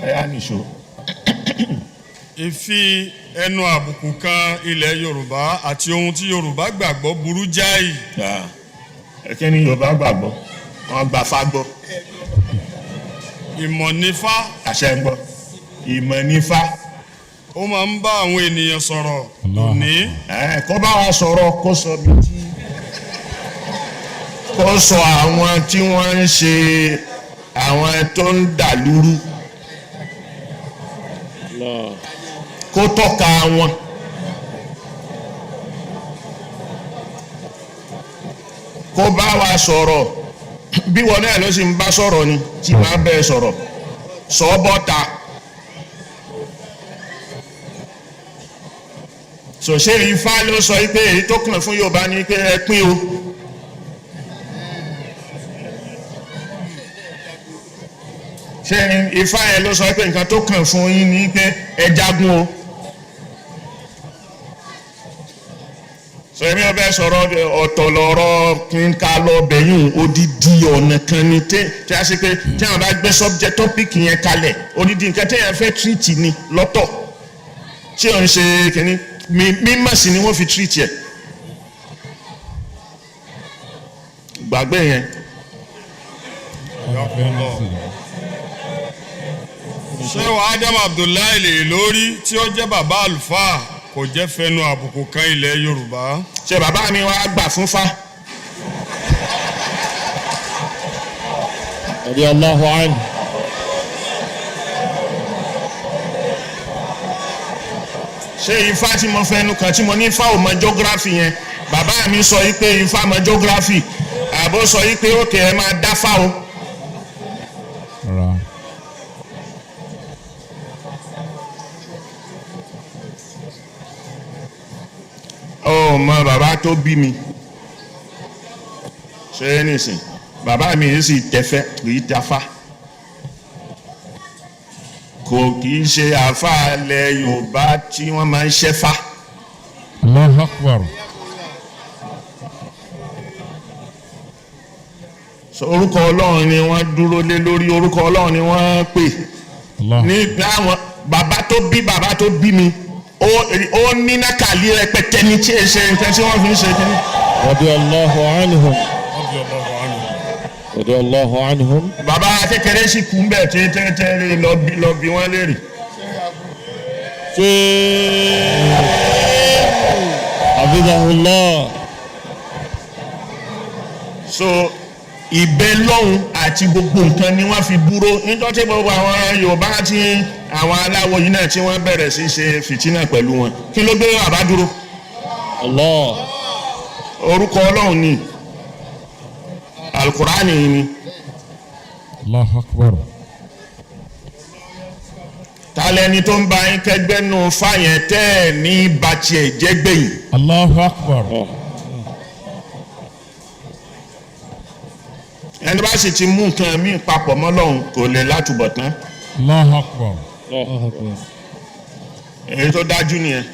ẹ̀yà nìṣó. Ìfi ẹnu àbùkù kan ilẹ̀ Yorùbá àti ohun tí Yorùbá gbàgbọ́ burú jáì. Kí ni Yorùbá gbàgbọ́? Wọ́n gbà fá gbọ́. Ìmọ̀ nífá. Àṣẹ ń gbọ́. Ìmọ̀ nífá. Ó máa ń bá àwọn ènìyàn sọ̀rọ̀ lónìí. Kó bá wa sọ̀rọ̀ kó sọ bí tí. Kó sọ àwọn tí wọ́n ń ṣe àwọn tó ń dà lúrú. Kó tọ́ka wọn. Kó bá wa sọ̀rọ̀ bí wọn náà ló sì ń bá sọ̀rọ̀ ni tí máa bẹ́ẹ̀ sọ̀rọ̀ sọ bọ́ta. Ṣé Ifá ló sọ pé èyí tó kàn fún Yorùbá ni pé ẹ pín o. Ṣé Ifá yẹn ló sọ pé nǹkan tó kàn fún yín ni pé ẹ jagun o. Èmi ọbẹ̀ sọ̀rọ̀ ọ̀tọ̀ lọ́rọ̀ kí n ká lọ bẹ̀yìn odidi ọ̀nà kan ni tí a ṣe pé tí àwọn bá gbé subject topic yẹn kalẹ̀ odidi nǹkan tí yẹn fẹ́ treat ni lọ́tọ̀ tí ò ń ṣe kìíní mímọ̀ sí ni wọ́n fi treat yẹ. Gbàgbé yẹn. Sheikh Adam Abdullahi El-Ilory tí ó jẹ́ bàbá àlùfáà kò jẹ́ fẹnu àbùkù kan ilẹ̀ Yorùbá. Ṣé bàbá mi wá gbà fún Fá? Radiyallahu anhu. Ṣé Ifá tí mo fẹnu kan tí mo ní Ifá ò mọ geography yẹn bàbá mi sọ yí pé Ifá mọ geography àbó sọ yí pé òkè ẹ máa dá Fá o. Mọ bàbá tó bí mi ṣe nìsín bàbá mi yìí sì tẹfẹ kìí dáfá kò kìí ṣe àáfà ilẹ̀ Yorùbá tí wọ́n máa ń ṣẹ́fá. Allahu Akbar. Orúkọ Ọlọ́run ni wọ́n dúró lé lórí, orúkọ Ọlọ́run ni wọ́n pè ní àwọn bàbá tó bí mi. Ó ní nákàlí rẹpẹtẹ ní tí ẹ ṣe nǹkan tí wọ́n fi ń ṣe kí ní. Radiyallahu anhum. Radiyallahu anhum. Bàbá kékeré sì kú ń bẹ̀ tẹ́tẹ́tẹ́ lọ bí wọ́n léèrè. Hafizahullah. So ìbẹ lọ́hùn àti gbogbo nǹkan ni wọ́n fi dúró nítorí gbogbo àwọn Yorùbá àti àwọn aláwọ̀ yìí náà tí wọ́n bẹ̀rẹ̀ sí ṣe fìtínà pẹ̀lú wọn kí ló gbé bàbá dúró. Allah. Orúkọ Ọlọ́run ni Al-Qur'ani ni. Allahu Akbar. Talẹ́ni tó ń bá yín kẹgbẹ́ nù fáyẹn tẹ́ ẹ̀ ní bàtì ẹ̀ jẹ́gbẹ̀yìn. Allahu Akbar. Ẹni bá sì ti mú nǹkan mí papọ̀ mọ́ Ọlọ́run kò lè látúbọ̀ tán. Allahu Akbar. Èyí tó dájú nìyẹn.